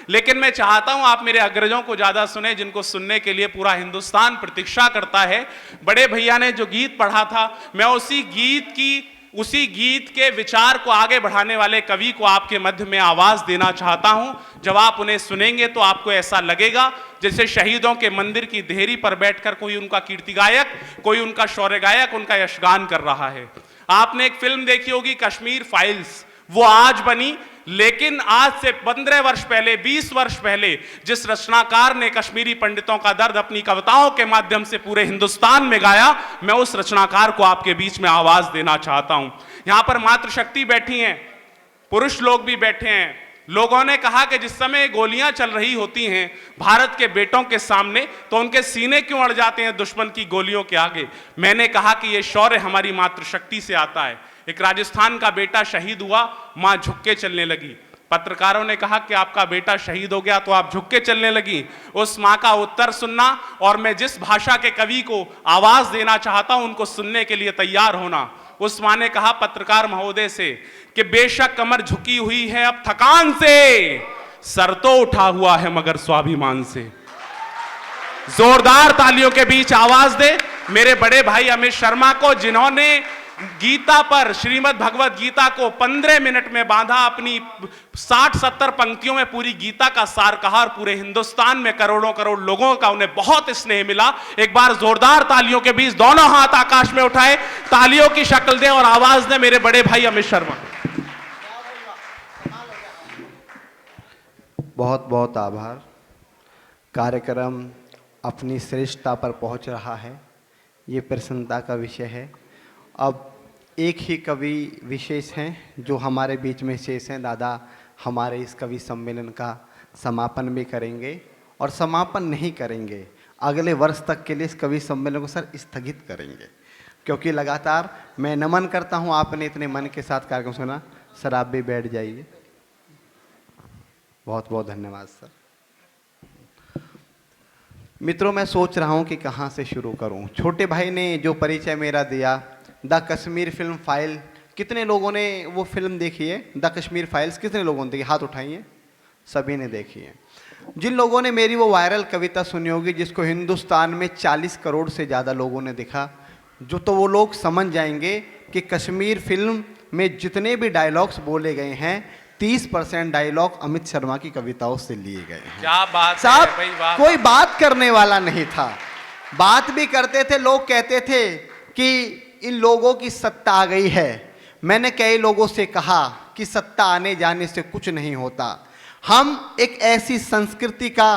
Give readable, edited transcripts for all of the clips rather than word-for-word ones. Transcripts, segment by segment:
लेकिन मैं चाहता हूं आप मेरे अग्रजों को ज्यादा सुने, जिनको सुनने के लिए पूरा हिंदुस्तान प्रतीक्षा करता है। बड़े भैया ने जो गीत पढ़ा था, मैं उसी गीत के विचार को आगे बढ़ाने वाले कवि को आपके मध्य में आवाज देना चाहता हूं। जब आप उन्हें सुनेंगे तो आपको ऐसा लगेगा जैसे शहीदों के मंदिर की देहरी पर बैठकर कोई उनका कीर्ति गायक, कोई उनका शौर्य गायक उनका यशगान कर रहा है। आपने एक फिल्म देखी होगी कश्मीर फाइल्स, वो आज बनी, लेकिन आज से 15 वर्ष पहले, 20 वर्ष पहले जिस रचनाकार ने कश्मीरी पंडितों का दर्द अपनी कविताओं के माध्यम से पूरे हिंदुस्तान में गाया, मैं उस रचनाकार को आपके बीच में आवाज देना चाहता हूं। यहां पर मातृशक्ति बैठी हैं, पुरुष लोग भी बैठे हैं। लोगों ने कहा कि जिस समय गोलियां चल रही होती हैं भारत के बेटों के सामने, तो उनके सीने क्यों अड़ जाते हैं दुश्मन की गोलियों के आगे। मैंने कहा कि यह शौर्य हमारी मातृशक्ति से आता है। एक राजस्थान का बेटा शहीद हुआ, मां झुक के चलने लगी। पत्रकारों ने कहा कि आपका बेटा शहीद हो गया तो आप झुक के चलने लगी। उस मां का उत्तर सुनना, और मैं जिस भाषा के कवि को आवाज देना चाहता हूं उनको सुनने के लिए तैयार होना। उस मां ने कहा पत्रकार महोदय से कि बेशक कमर झुकी हुई है अब थकान से, सर तो उठा हुआ है मगर स्वाभिमान से। जोरदार तालियों के बीच आवाज दे मेरे बड़े भाई अमित शर्मा को, जिन्होंने गीता पर, श्रीमद् भगवत गीता को 15 मिनट में बांधा, अपनी 60-70 पंक्तियों में पूरी गीता का सार कहा, और पूरे हिंदुस्तान में करोड़ों करोड़ लोगों का उन्हें बहुत स्नेह मिला। एक बार जोरदार तालियों के बीच दोनों हाथ आकाश में उठाए, तालियों की शक्ल दें और आवाज दें मेरे बड़े भाई अमित शर्मा। बहुत बहुत आभार। कार्यक्रम अपनी श्रेष्ठता पर पहुंच रहा है, ये प्रसन्नता का विषय है। अब एक ही कवि विशेष हैं जो हमारे बीच में शेष हैं। दादा हमारे इस कवि सम्मेलन का समापन भी करेंगे, और समापन नहीं करेंगे, अगले वर्ष तक के लिए इस कवि सम्मेलन को सर स्थगित करेंगे, क्योंकि लगातार मैं नमन करता हूं, आपने इतने मन के साथ कार्यक्रम सुना। सर आप भी बैठ जाइए। बहुत बहुत धन्यवाद सर। मित्रों, मैं सोच रहा हूं कि कहां से शुरू करूं। छोटे भाई ने जो परिचय मेरा दिया, द कश्मीर फिल्म फाइल, कितने लोगों ने वो फिल्म देखी है? द कश्मीर फाइल्स कितने लोगों ने देखी? हाथ उठाइए। सभी ने देखी है। जिन लोगों ने मेरी वो वायरल कविता सुनी होगी, जिसको हिंदुस्तान में 40 करोड़ से ज़्यादा लोगों ने देखा, जो तो वो लोग समझ जाएंगे कि कश्मीर फिल्म में जितने भी डायलॉग्स बोले गए हैं, 30% डायलॉग अमित शर्मा की कविताओं से लिए गए हैं। क्या बात साहब, है भाई, वाह। कोई बात करने वाला नहीं था, बात भी करते थे। लोग कहते थे कि इन लोगों की सत्ता आ गई है। मैंने कई लोगों से कहा कि सत्ता आने जाने से कुछ नहीं होता। हम एक ऐसी संस्कृति का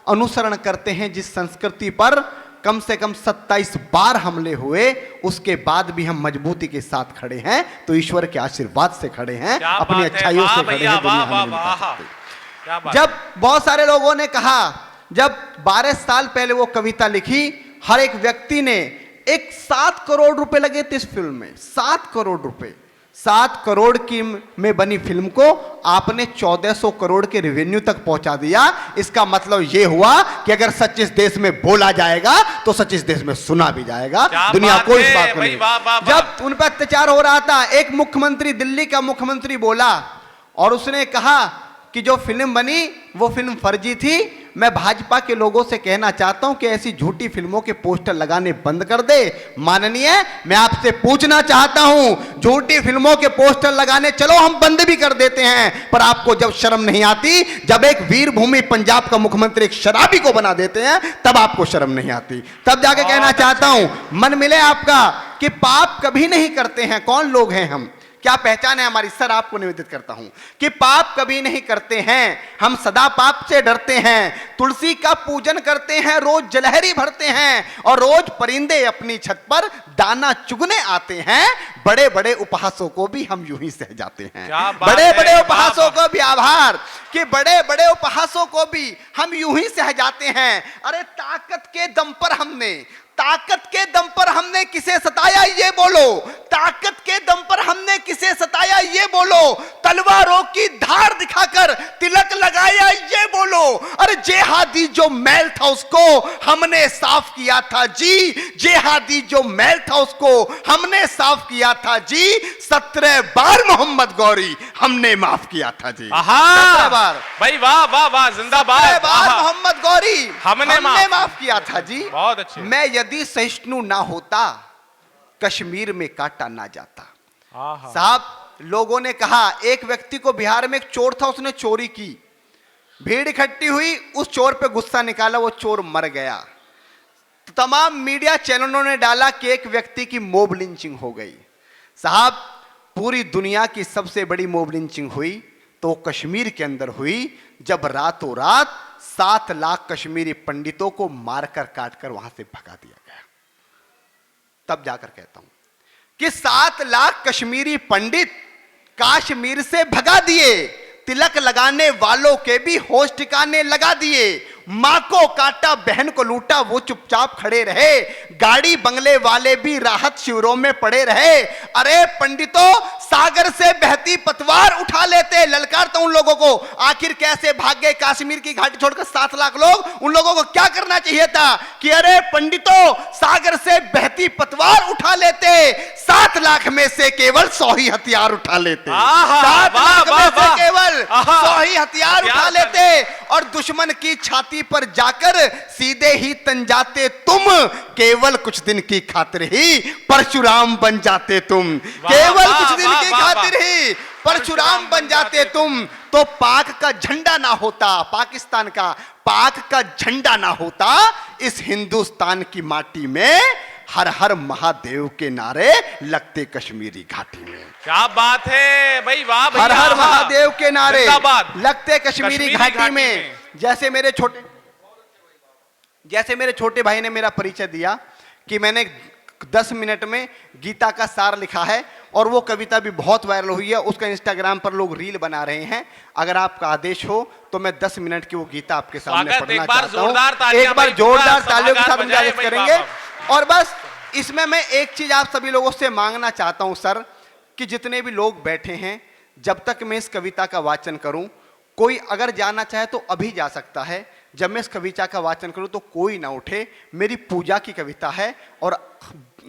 अनुसरण करते हैं जिस संस्कृति पर कम से कम 27 बार हमले हुए, उसके बाद भी हम मजबूती के साथ खड़े हैं। तो ईश्वर के आशीर्वाद से खड़े हैं, अपनी अच्छाइयों से खड़े हैं। दुनिया हमें नहीं बता सकती। जब बहुत सारे लोगों ने कहा, जब 12 साल पहले वो कविता लिखी, हर एक व्यक्ति ने 7 करोड़ रुपए लगे थे इस फिल्म में। 7 करोड़ रुपए, 7 करोड़ की में बनी फिल्म को आपने 1400 करोड़ के रेवेन्यू तक पहुंचा दिया। इसका मतलब यह हुआ कि अगर सच इस देश में बोला जाएगा तो सच इस देश में सुना भी जाएगा। दुनिया कोई इस बात को नहीं। जब उन पर अत्याचार हो रहा था, एक मुख्यमंत्री, दिल्ली का मुख्यमंत्री बोला और उसने कहा कि जो फिल्म बनी वो फिल्म फर्जी थी। मैं भाजपा के लोगों से कहना चाहता हूं कि ऐसी झूठी फिल्मों के पोस्टर लगाने बंद कर दे। माननीय, मैं आपसे पूछना चाहता हूं, झूठी फिल्मों के पोस्टर लगाने चलो हम बंद भी कर देते हैं, पर आपको जब शर्म नहीं आती, जब एक वीर भूमि पंजाब का मुख्यमंत्री एक शराबी को बना देते हैं, तब आपको शर्म नहीं आती। तब जाके कहना चाहता हूं, मन मिले आपका कि पाप कभी नहीं करते हैं। कौन लोग हैं हम, क्या पहचान है हमारी? सर आपको निवेदित करता हूं कि पाप कभी नहीं करते हैं, हम सदा पाप से डरते हैं। तुलसी का पूजन करते हैं, रोज जलहरी भरते हैं, और रोज परिंदे अपनी छत पर दाना चुगने आते हैं। बड़े बड़े उपहासों को भी हम यूं ही सह जाते हैं। बड़े बड़े उपहासों को भी, आभार, कि बड़े बड़े उपहासों को भी हम यूं ही सह जाते हैं। अरे ताकत के दम पर हमने किसे सताया ये बोलो, ताकत के दम पर हमने किसे सताया ये बोलो, तलवारों की धार दिखाकर तिलक लगाया ये बोलो। सुनो, अरे जेहादी जो मैल था उसको हमने साफ किया था जी, जेहादी जो मैल था उसको हमने साफ किया था जी, 17 बार मोहम्मद गौरी हमने माफ किया था जी। 17 बार भाई, वाह वाह वाह, जिंदाबाद। 17 बार मोहम्मद गौरी हमने माफ किया था जी। बहुत अच्छे। मैं यदि सहिष्णु ना होता कश्मीर में काटा ना जाता। साहब, लोगों ने कहा, एक व्यक्ति को बिहार में एक चोर था, उसने चोरी की, भीड़ इकट्ठी हुई, उस चोर पे गुस्सा निकाला, वो चोर मर गया। तो तमाम मीडिया चैनलों ने डाला कि एक व्यक्ति की मोब लिंचिंग हो गई। साहब, पूरी दुनिया की सबसे बड़ी मोब लिंचिंग हुई तो कश्मीर के अंदर हुई, जब रातों रात 7 लाख कश्मीरी पंडितों को मारकर काटकर वहां से भगा दिया गया। तब जाकर कहता हूं कि 7 लाख कश्मीरी पंडित कश्मीर से भगा दिए, तिलक लगाने वालों के भी होश ठिकाने लगा दिए, मां को काटा, बहन को लूटा, वो चुपचाप खड़े रहे, गाड़ी बंगले वाले भी राहत शिविरों में पड़े रहे। अरे पंडितों, सागर से बहती पतवार उठा लेते। ललकारता उन लोगों को, आखिर कैसे भाग गए कश्मीर की घाटी छोड़कर 7 लाख लोग? उन लोगों को क्या करना चाहिए था कि अरे पंडितों, सागर से बहती पतवार उठा लेते, 7 लाख में से केवल 100 ही हथियार उठा लेते, 7 लाख में से केवल 100 ही हथियार उठा लेते और दुश्मन की छाती पर जाकर सीधे ही तन जाते तुम, केवल कुछ दिन की खातिर ही परशुराम बन जाते तुम, केवल कुछ दिन की खातिर ही परशुराम बन जाते तुम। तो पाक का झंडा ना होता, पाकिस्तान का पाक का झंडा ना होता, इस हिंदुस्तान की माटी में हर हर महादेव के नारे लगते कश्मीरी घाटी में। क्या बात है भाई, वाह भैया, हर हर महादेव के नारे लगते कश्मीरी घाटी में। जैसे मेरे छोटे भाई ने मेरा परिचय दिया कि मैंने 10 मिनट में गीता का सार लिखा है और वो कविता भी बहुत वायरल हुई है, उसका इंस्टाग्राम पर लोग रील बना रहे हैं। अगर आपका आदेश हो तो मैं 10 मिनट की वो गीता आपके सामने पढ़ना चाहता हूं। एक बार जोरदार तालियों के साथ गुजारिश करेंगे। और बस इसमें मैं एक चीज आप सभी लोगों से मांगना चाहता हूं सर, कि जितने भी लोग बैठे हैं, जब तक मैं इस कविता का वाचन करूं, कोई अगर जाना चाहे तो अभी जा सकता है। जब मैं इस कविता का वाचन करूं तो कोई ना उठे। मेरी पूजा की कविता है और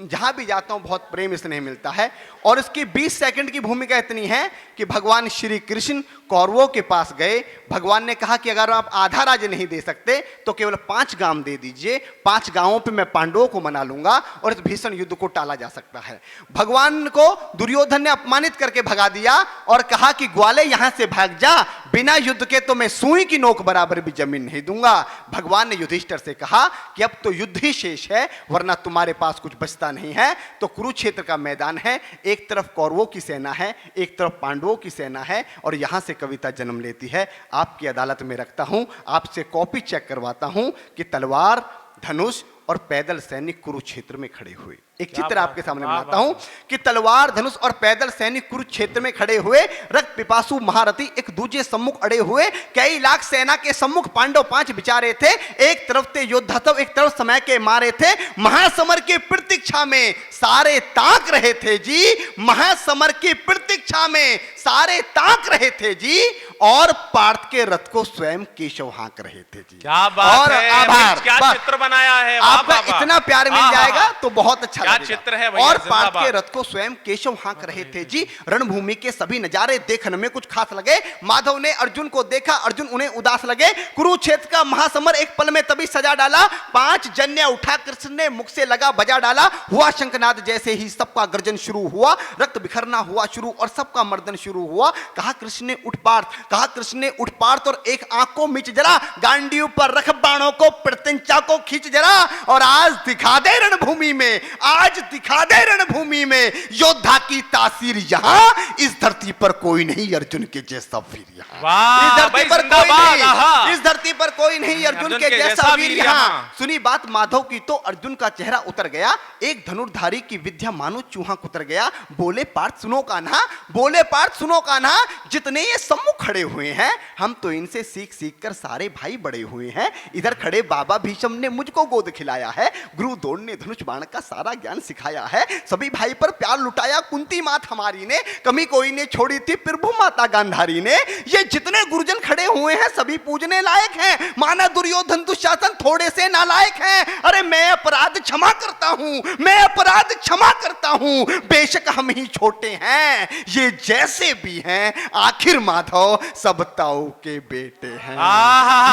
जहां भी जाता हूं बहुत प्रेम स्नेह मिलता है। और इसकी 20 सेकंड की भूमिका इतनी है कि भगवान श्री कृष्ण कौरवों के पास गए। भगवान ने कहा कि अगर आप आधा राज्य नहीं दे सकते तो केवल 5 गांव दे दीजिए, 5 गांवों पे मैं पांडवों को मना लूंगा और इस भीषण युद्ध को टाला जा सकता है। भगवान को दुर्योधन ने अपमानित करके भगा दिया और कहा कि ग्वाले यहां से भाग जा, बिना युद्ध के तो मैं सुई की नोक बराबर भी जमीन नहीं दूंगा। भगवान ने युधिष्ठिर से कहा कि अब तो युद्ध ही शेष है, वरना तुम्हारे पास कुछ बचता नहीं है। तो कुरुक्षेत्र का मैदान है, एक तरफ कौरवों की सेना है, एक तरफ पांडवों की सेना है और यहां से कविता जन्म लेती है। आपकी अदालत में रखता हूं, आपसे कॉपी चेक करवाता हूं कि तलवार, धनुष और पैदल सैनिक कुरुक्षेत्र में खड़े हुए। एक चित्र आपके सामने बनाता हूं कि तलवार, धनुष और पैदल सैनिक कुरुक्षेत्र में खड़े हुए, रक्त पिपासु महारथी एक दूसरे सम्मुख अड़े हुए, कई लाख सेना के सम्मुख पांडव 5 विचारे थे। एक तरफ थे योद्धा तो एक तरफ समय के मारे थे। महासमर की प्रतीक्षा में सारे ताक रहे थे जी, महासमर की प्रतीक्षा में सारे ताक रहे थे जी, और पार्थ के रथ को स्वयं केशव हाँक रहे थे जी। क्या बात है, आभार, क्या चित्र बनाया है आपका इतना प्यार मिल जाएगा तो बहुत अच्छा क्या चित्र है भैया। और पार्थ के रथ को स्वयं केशव हाँक रहे थे जी। रणभूमि के सभी नजारे देखने में कुछ खास लगे। माधव ने अर्जुन को देखा, अर्जुन उन्हें उदास लगे। कुरुक्षेत्र का महासमर एक पल में तभी सजा डाला। 5 जन्य उठा कृष्ण ने मुख से लगा बजा डाला। हुआ शंखनाद जैसे ही सबका गर्जन शुरू हुआ, रक्त बिखरना हुआ शुरू और सबका मर्दन शुरू हुआ। कहा कृष्ण ने उठ पार्थ, कहा कृष्ण ने उठ पार्थ और एक आंख को मिच जरा, गांडीव पर रख बाणों को, प्रत्यंचा को खींच जरा और आज दिखा दे रणभूमि में, आज दिखा दे रणभूमि में योद्धा की तासीर। यहाँ इस धरती पर कोई नहीं अर्जुन के जैसा वीर यहाँ, इस धरती पर कोई नहीं, इस धरती पर कोई नहीं अर्जुन के जैसा वीर यहाँ। सुनी बात माधव की तो अर्जुन का चेहरा उतर गया। एक धनुर्धारी की विद्या मानो चूहा कुतर गया। बोले पार्थ सुनो कान्हा, बोले पार्थ सुनो कान्हा, जितने ये सम्मुख खड़े हुए हैं हम तो इनसे सीख सीख कर सारे भाई बड़े हुए हैं। इधर खड़े बाबा भीष्म ने मुझको गोद खिलाया है, गुरु द्रोण ने धनुष बाण का सारा ज्ञान सिखाया है, सभी भाई पर प्यार लुटाया कुंती मात हमारी ने, कमी कोई ने छोड़ी थी प्रभु माता गांधारी ने। ये जितने गुरुजन खड़े हुए हैं सभी पूजने लायक हैं। हैं, माना दुर्योधन दुशासन थोड़े से नालायक हैं। अरे मैं अपराध क्षमा करता हूं, मैं अपराध क्षमा करता हूं, बेशक हम ही छोटे हैं, ये जैसे भी हैं, आखिर माधव सब ताऊ के बेटे हैं।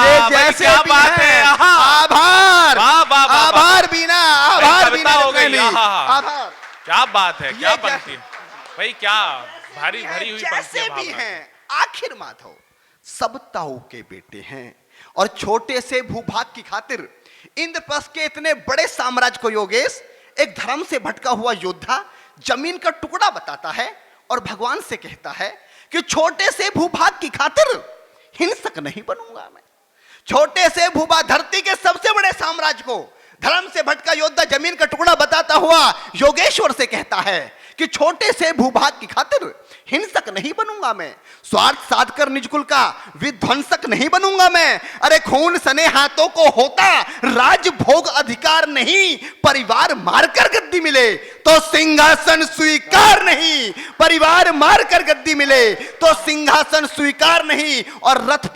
ये जैसे क्या भी बात है, हैं, आभार आभार बीना, आभार बीना हो गई, आभार। क्या बात है, क्या ये पंक्ति है भाई, क्या भारी भरी हुई पंक्ति जैसे है भी भाव में। हैं, आखिर माधव सब ताऊ के बेटे हैं। और छोटे से भूभाग की खातिर इंद्रप्रस्थ के इतने बड़े साम्राज्य को योगेश एक धर्म से भटका हुआ योद्धा जमीन का टुकड़ा बताता है और भगवान से कहता है कि छोटे से भूभाग की खातिर हिंसक नहीं बनूंगा मैं। छोटे से भूभाग, धरती के सबसे बड़े साम्राज्य को धर्म से भटका योद्धा जमीन का टुकड़ा बताता हुआ योगेश्वर से कहता है कि छोटे से भूभाग की खातिर हिंसक नहीं बनूंगा मैं, स्वार्थ साधकर निजकुल का विध्वंसक नहीं बनूंगा मैं। अरे खून सने हाथों को होता राज भोग अधिकार नहीं, परिवार मारकर गद्दी मिले तो सिंहासन स्वीकार नहीं, परिवार मारकर गद्दी मिले तो सिंहासन स्वीकार नहीं। और रथ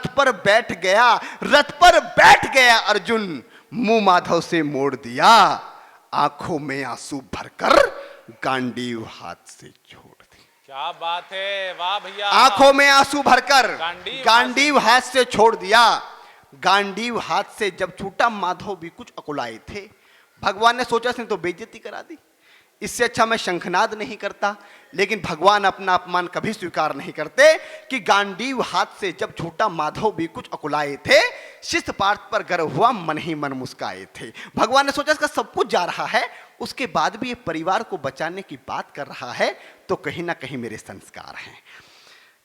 पर बैठ गया, रथ पर बैठ गया अर्जुन, मुंह माधव से मोड़ दिया, आंखों में आंसू भरकर गांडीव हाथ से छोड़ दी। क्या बात है, वाह भैया। आंखों में आंसू भरकर गांडीव हाथ से छोड़ दिया। गांडीव हाथ से जब छूटा माधव भी कुछ अकुलाए थे। भगवान ने सोचा इसने तो बेइज्जती करा दी, इससे अच्छा मैं शंखनाद नहीं करता। लेकिन भगवान अपना अपमान कभी स्वीकार नहीं करते कि गांडीव हाथ से जब छूटा माधव भी कुछ अकुलाए थे, शिष्ट पार्थ पर गर्व हुआ, मन ही मन मुस्काए थे। भगवान ने सोचा इसका सब कुछ जा रहा है, उसके बाद भी ये परिवार को बचाने की बात कर रहा है, तो कहीं ना कहीं मेरे संस्कार हैं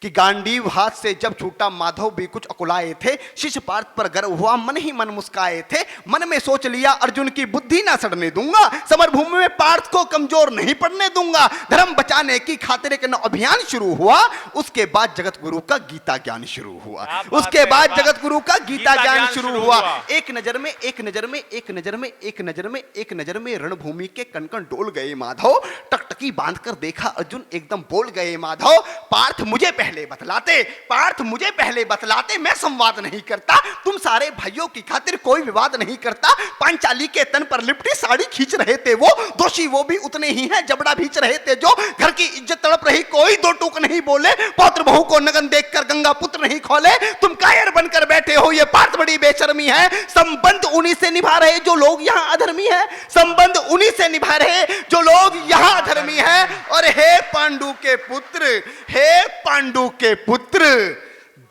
कि गांडीव हाथ से जब छूटा माधव भी कुछ अकुलाए थे, शिष्य पार्थ पर गर्व हुआ, मन ही मन मुस्काए थे। मन में सोच लिया अर्जुन की बुद्धि ना सड़ने दूंगा, समर भूमि में पार्थ को कमजोर नहीं पड़ने दूंगा। धर्म बचाने की खातिर एक अभियान शुरू हुआ। उसके बाद जगत गुरु का गीता ज्ञान शुरू हुआ। उसके बाद जगत गुरु का गीता ज्ञान शुरू हुआ। एक नजर में एक नजर में एक नजर में एक नजर में एक नजर में रणभूमि के कण डोल गए माधव। टकटकी बांधकर देखा अर्जुन, एकदम बोल गए माधव, पार्थ मुझे पहले बतलाते, पार्थ मुझे पहले बतलाते, मैं संवाद नहीं करता, तुम सारे भाइयों की खातिर कोई विवाद नहीं करता। पांचाली के तन पर लिपटी साड़ी खींच रहे थे वो, दोषी वो भी उतने ही हैं, जबड़ा भींच रहे थे जो, घर की इज्जत तड़प रही, कोई दो टूक नहीं बोले, पौत्र बहू को नगन देखकर गंगा पुत्र नहीं खोले, तुम कायर बनकर बैठे हो, ये पार्थ बड़ी बेशर्मी है। संबंध उन्हीं से निभा रहे जो लोग यहाँ अधर्मी है, संबंध उन्हीं से निभा रहे जो लोग यहाँ अधर्मी है। और हे पांडु के पुत्र, हे पांडु के पुत्र,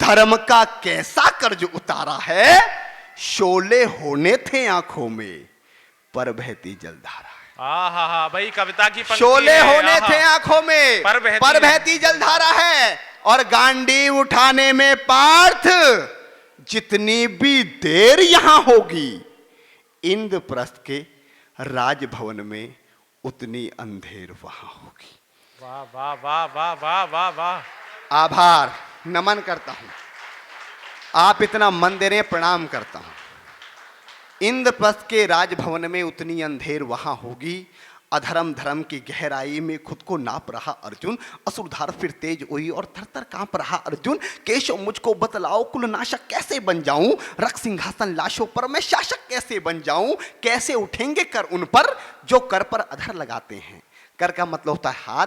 धर्म का कैसा कर्ज उतारा है, शोले होने थे आंखों में पर बहती जलधारा। हा भाई, कविता की पंक्ति शोले है, होने थे आंखों में पर बहती जलधारा है। और गांडी उठाने में पार्थ जितनी भी देर यहां होगी, इंद्रप्रस्थ के राजभवन में उतनी अंधेर वहां होगी। वाह वाह वाह वाह वाह वाह वाह, आभार, नमन करता हूं, आप इतना मन दे रहे हैं, प्रणाम करता हूं। इंद्रप्रस्थ के राजभवन में उतनी अंधेर वहां होगी। अधर्म धर्म की गहराई में खुद को नाप रहा अर्जुन, असुरधार फिर तेज हुई और थरथर कांप रहा अर्जुन। केशव मुझको बतलाओ, कुलनाशक कैसे बन जाऊं, रख सिंहासन लाशों पर मैं शासक कैसे बन जाऊं। कैसे उठेंगे कर उन पर जो कर पर अधर लगाते हैं। कर का मतलब होता है हाथ,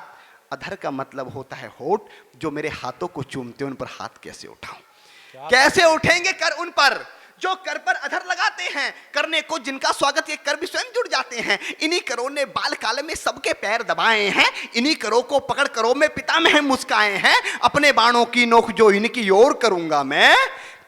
अधर का मतलब होता है होठ, जो मेरे हाथों को चूमते उन पर हाथ कैसे उठाऊं। कैसे उठेंगे कर उन पर जो कर पर अधर लगाते हैं, करने को जिनका स्वागत ये कर भी स्वयं जुड़ जाते हैं। इन्हीं करों ने बाल काल में सबके पैर दबाए हैं, इन्हीं करों को पकड़ करों में पितामह मुस्काए हैं। अपने बाणों की नोक जो इनकी ओर करूंगा मैं,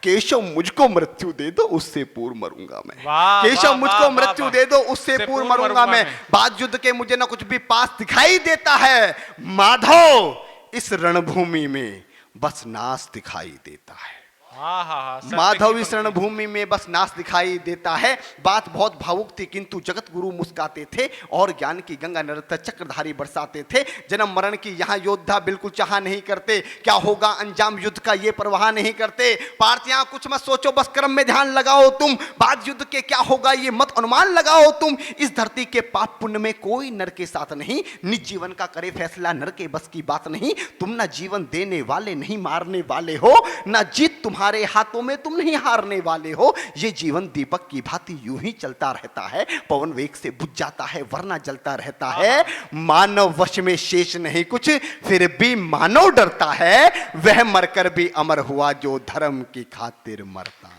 केशव मुझको मृत्यु दे दो उससे पूर्व मरूंगा मैं। केशव मुझको मृत्यु दे दो उससे पूर्व मरूंगा मैं। बाद युद्ध के मुझे ना कुछ भी पास दिखाई देता है, माधव इस रणभूमि में बस नाश दिखाई देता है। माधव इस रणभूमि में बस नाश दिखाई देता है। बात बहुत भावुक थी, किंतु जगत गुरु मुस्काते थे और ज्ञान की गंगा निरंतर चक्रधारी बरसाते थे। जन्म मरण की यहाँ योद्धा बिल्कुल चाह नहीं करते, क्या होगा अंजाम युद्ध का ये परवाह नहीं करते। पार्थ यहाँ कुछ मत सोचो, बस कर्म में ध्यान लगाओ तुम, बाद युद्ध के क्या होगा ये मत अनुमान लगाओ तुम। इस धरती के पाप पुण्य में कोई नर के साथ नहीं, निज जीवन का करे फैसला नर के बस की बात नहीं। तुम ना जीवन देने वाले नहीं मारने वाले हो, ना जीत तुम्हारी तुम्हारे हाथों में, तुम नहीं हारने वाले हो। ये जीवन दीपक की भांति यूं ही चलता रहता है, पवन वेग से बुझ जाता है वरना जलता रहता है। मानव वश में शेष नहीं कुछ, फिर भी मानव डरता है। वह मरकर भी अमर हुआ जो धर्म की खातिर मरता है।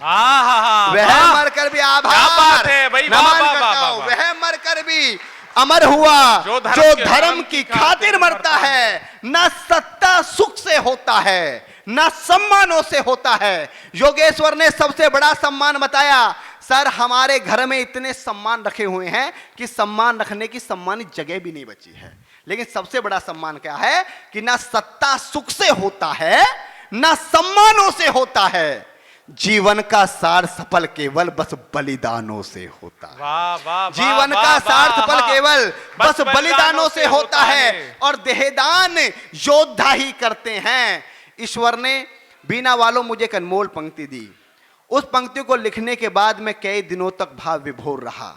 वह मरकर भी, आभार नमन करता हूं, वह मरकर भी अमर हुआ जो धर्म की खातिर मरता है। ना सत्ता सुख से होता है, ना सम्मानों से होता है। योगेश्वर ने सबसे बड़ा सम्मान बताया। सर, हमारे घर में इतने सम्मान रखे हुए हैं कि सम्मान रखने की सम्मानित जगह भी नहीं बची है। लेकिन सबसे बड़ा सम्मान क्या है कि ना सत्ता सुख से होता है, ना सम्मानों से होता है। जीवन का सार सफल केवल बस बलिदानों से होता है। वाह वाह, जीवन का सार सफल केवल बस बलिदानों से होता है, और देहदान योद्धा ही करते हैं। ईश्वर ने बीना वालों मुझे एक अनमोल पंक्ति दी। उस पंक्ति को लिखने के बाद मैं कई दिनों तक भाव विभोर रहा।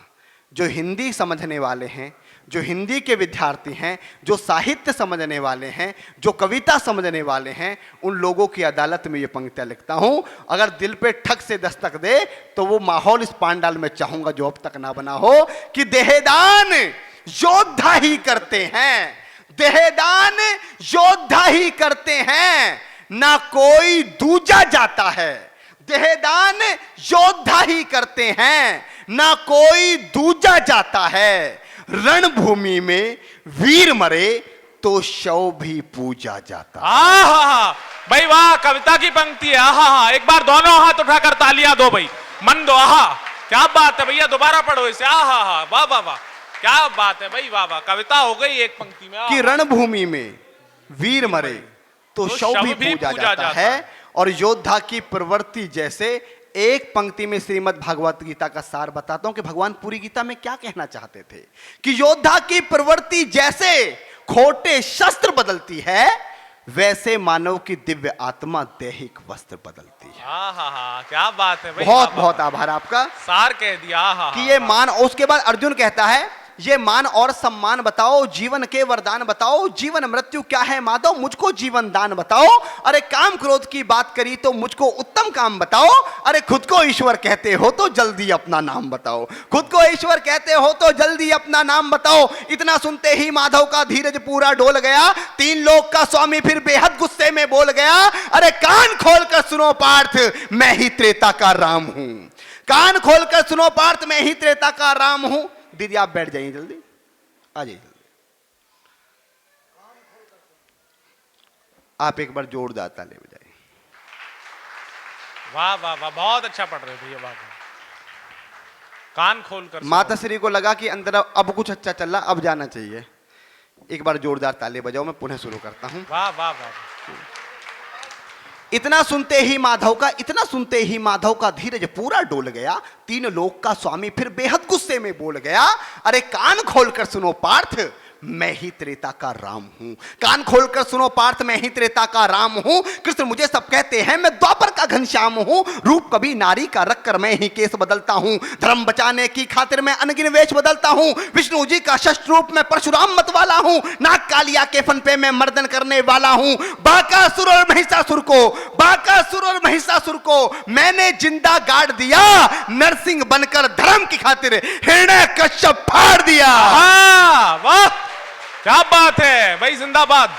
जो हिंदी समझने वाले हैं, जो हिंदी के विद्यार्थी हैं, जो साहित्य समझने वाले हैं, जो कविता समझने वाले हैं, उन लोगों की अदालत में ये पंक्तियां लिखता हूं। अगर दिल पे ठग से दस्तक दे तो वो माहौल इस पांडाल में चाहूंगा जो अब तक ना बना हो, कि देहदान योद्धा ही करते हैं, देहदान योद्धा ही करते हैं, ना कोई दूजा जाता है। देहदान योद्धा ही करते हैं, ना कोई दूजा जाता है। रणभूमि में वीर मरे तो शव भी पूजा जाता। भाई वाह, कविता की पंक्ति है। आहा, एक बार दोनों हाथ उठाकर तालियां दो भाई, मन दो। आहा, क्या बात है भैया, दोबारा पढ़ो इसे। आहा, वाह वाह वाह, क्या बात है भाई, वाह वाह, कविता हो गई एक पंक्ति में। कि रणभूमि में वीर मरे तो शव भी पूजा जाता है। और योद्धा की प्रवृत्ति जैसे, एक पंक्ति में श्रीमद् भागवत गीता का सार बताता हूं कि भगवान पूरी गीता में क्या कहना चाहते थे। कि योद्धा की प्रवृत्ति जैसे खोटे शस्त्र बदलती है, वैसे मानव की दिव्य आत्मा दैहिक वस्त्र बदलती है। क्या बात है भाई, बहुत बहुत आभार आपका, सार कह दिया। कि ये मान। उसके बाद अर्जुन कहता है, ये मान और सम्मान बताओ, जीवन के वरदान बताओ, जीवन मृत्यु क्या है माधव, मुझको जीवन दान बताओ। अरे काम क्रोध की बात करी तो मुझको उत्तम काम बताओ। अरे खुद को ईश्वर कहते हो तो जल्दी अपना नाम बताओ, खुद को ईश्वर कहते हो तो जल्दी अपना नाम बताओ। इतना सुनते ही माधव का धीरज पूरा डोल गया। 3 लोक का स्वामी फिर बेहद गुस्से में बोल गया, अरे कान खोलकर सुनो पार्थ, मैं ही त्रेता का राम हूं। कान खोलकर सुनो पार्थ, मैं ही त्रेता का राम हूं। दीदी आप बैठ जाइए, जल्दी आ जाइए जल्दी। आप एक बार जोरदार ताली बजाइए। वाह वाह वाह, बहुत अच्छा पढ़ रहे भैया, वाह। कान खोलकर माता श्री को लगा कि अंदर अब कुछ अच्छा चल रहा, अब जाना चाहिए। एक बार जोरदार ताली बजाओ, मैं पुनः शुरू करता हूं। वाह वाह वाह। इतना सुनते ही माधव का धीरज पूरा डोल गया। 3 लोक का स्वामी फिर बेहद गुस्से में बोल गया, अरे कान खोलकर सुनो पार्थ, मैं ही त्रेता का राम हूं। कान खोलकर सुनो पार्थ, मैं ही त्रेता का राम हूं। कृष्ण मुझे सब कहते हैं, मैं द्वापर का घनश्याम हूं। रूप कभी नारी का रखकर मैं ही केस बदलता हूं। धर्म बचाने की खातिर मैं अनगिन वेश बदलता हूं। विष्णु जी का शस्त्र रूप में परशुराम मत वाला हूं। नाग कालिया के फन पे मैं मर्दन करने वाला हूं। बाकासुर और महिषासुर को मैंने जिंदा गाड़ दिया। नरसिंह बनकर धर्म की खातिर हिरण्यकश्यप फाड़ दिया। वाह, क्या बात है भाई, जिंदाबाद।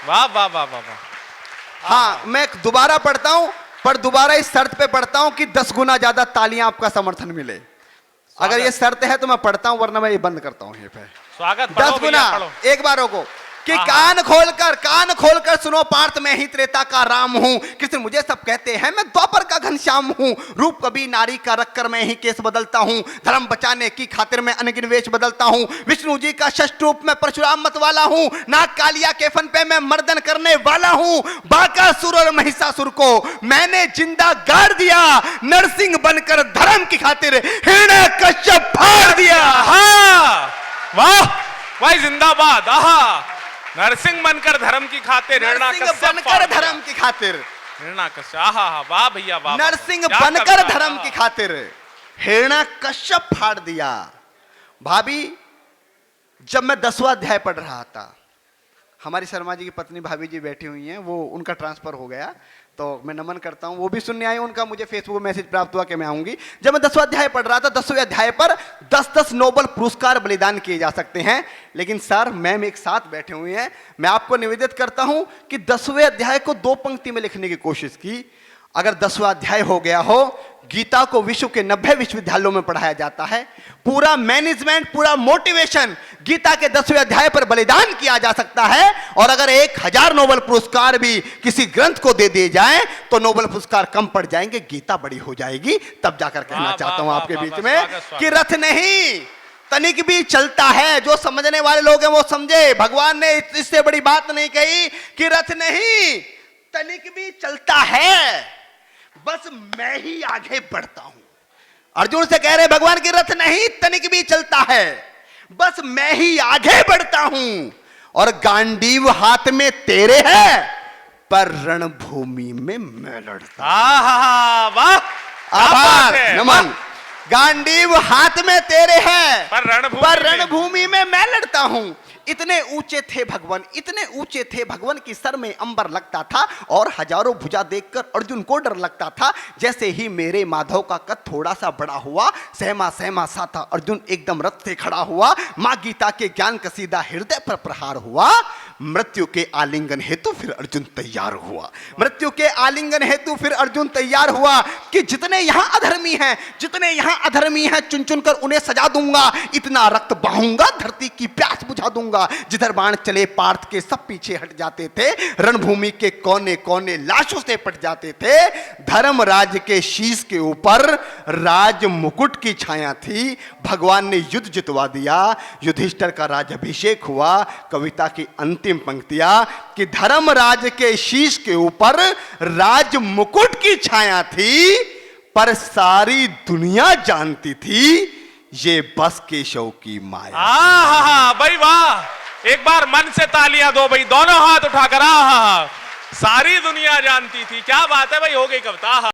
वाह वाह वाह वाह वाह। हाँ, मैं दोबारा पढ़ता हूं, पर दोबारा इस शर्त पे पढ़ता हूं कि 10 गुना ज्यादा तालियां आपका समर्थन मिले। अगर ये शर्त है तो मैं पढ़ता हूं, वरना मैं ये बंद करता हूं। ये पे स्वागत, 10 गुना एक बार को कि कान खोलकर सुनो पार्थ, मैं ही त्रेता का राम हूं। कृष्ण मुझे सब कहते हैं, मैं द्वापर का घनश्याम हूं। रूप कभी नारी का रखकर मैं ही केस बदलता हूं। धर्म बचाने की खातिर मैं अनगिन वेश बदलता हूं। विष्णु जी का शस्त्र रूप में परशुराम मत वाला हूं। नाग कालिया के फन पे मैं मर्दन करने वाला हूं। बाकासुर और महिषासुर को मैंने जिंदा गाड़ दिया। नरसिंह बनकर धर्म की खातिर हिरण्यकश्यप फाड़ दिया। वाह भाई, जिंदाबाद। नरसिंह बनकर धर्म की खातिर, बनकर धर्म की खातिर, वाह भैया वाह। नरसिंह बनकर धर्म की खातिर हिरण्यकश्यप फाड़ दिया। भाभी, जब मैं 10वां अध्याय पढ़ रहा था, हमारी शर्मा जी की पत्नी भाभी जी बैठी हुई हैं, वो उनका ट्रांसफर हो गया, तो मैं नमन करता हूं। वो भी सुनने आए, उनका मुझे फेसबुक पे मैसेज प्राप्त हुआ कि मैं आऊंगी। जब मैं 10वां अध्याय पढ़ रहा था, 10वें अध्याय पर 10-10 नोबल पुरस्कार बलिदान किए जा सकते हैं, लेकिन सर मैम एक साथ बैठे हुए हैं। मैं आपको निवेदित करता हूं कि 10वें अध्याय को 2 पंक्ति में लिखने की कोशिश की। अगर 10वां अध्याय हो गया हो, गीता को विश्व के 90 विश्वविद्यालयों में पढ़ाया जाता है, पूरा मैनेजमेंट, पूरा मोटिवेशन गीता के 10वें अध्याय पर बलिदान किया जा सकता है। और अगर 1000 नोबेल पुरस्कार भी किसी ग्रंथ को दे दिए जाएं तो नोबेल पुरस्कार कम पड़ जाएंगे, गीता बड़ी हो जाएगी। तब जाकर कहना चाहता हूं आपके बीच में कि रथ नहीं तनिक भी चलता है। जो समझने वाले लोग हैं वो समझे, भगवान ने इससे बड़ी बात नहीं कही कि रथ नहीं तनिक भी चलता है, बस मैं ही आगे बढ़ता हूं। अर्जुन से कह रहे भगवान की रथ नहीं तनिक भी चलता है, बस मैं ही आगे बढ़ता हूं। और गांडीव हाथ में तेरे है, पर रणभूमि में मैं लड़ता। वाह, आभार, नमन। गांडीव हाथ में तेरे है, पर रणभूमि में मैं लड़ता हूं। इतने ऊंचे थे भगवान, इतने ऊंचे थे भगवान की सर में अंबर लगता था और हजारों भुजा देखकर अर्जुन को डर लगता था। जैसे ही मेरे माधव का कद थोड़ा सा बड़ा हुआ, सहमा सहमा सा था अर्जुन एकदम रथ से खड़ा हुआ। मां गीता के ज्ञान कसीदा हृदय पर प्रहार हुआ। मृत्यु के आलिंगन हेतु फिर अर्जुन तैयार हुआ। मृत्यु के आलिंगन हेतु फिर अर्जुन तैयार हुआ कि जितने यहां अधर्मी हैं, जितने यहां अधर्मी हैं, चुन चुन कर उन्हें सजा दूंगा। इतना रक्त बहाऊंगा, धरती की प्यास बुझा दूंगा। जिधर बाण चले पार्थ के सब पीछे हट जाते थे, रणभूमि के कोने कोने लाशों से पट जाते थे। धर्मराज के शीश के ऊपर राज मुकुट की छाया थी। भगवान ने युद्ध जितवा दिया, युधिष्ठिर का राज्याभिषेक हुआ। कविता की अंतिम पंक्तियां कि धर्मराज के शीश के ऊपर राज मुकुट की छाया थी, पर सारी दुनिया जानती थी ये बस केशव की माया। भाई वाह, एक बार मन से तालियां दो भाई, दोनों हाथ उठाकर। सारी दुनिया जानती थी। क्या बात है भाई, हो गई कविता।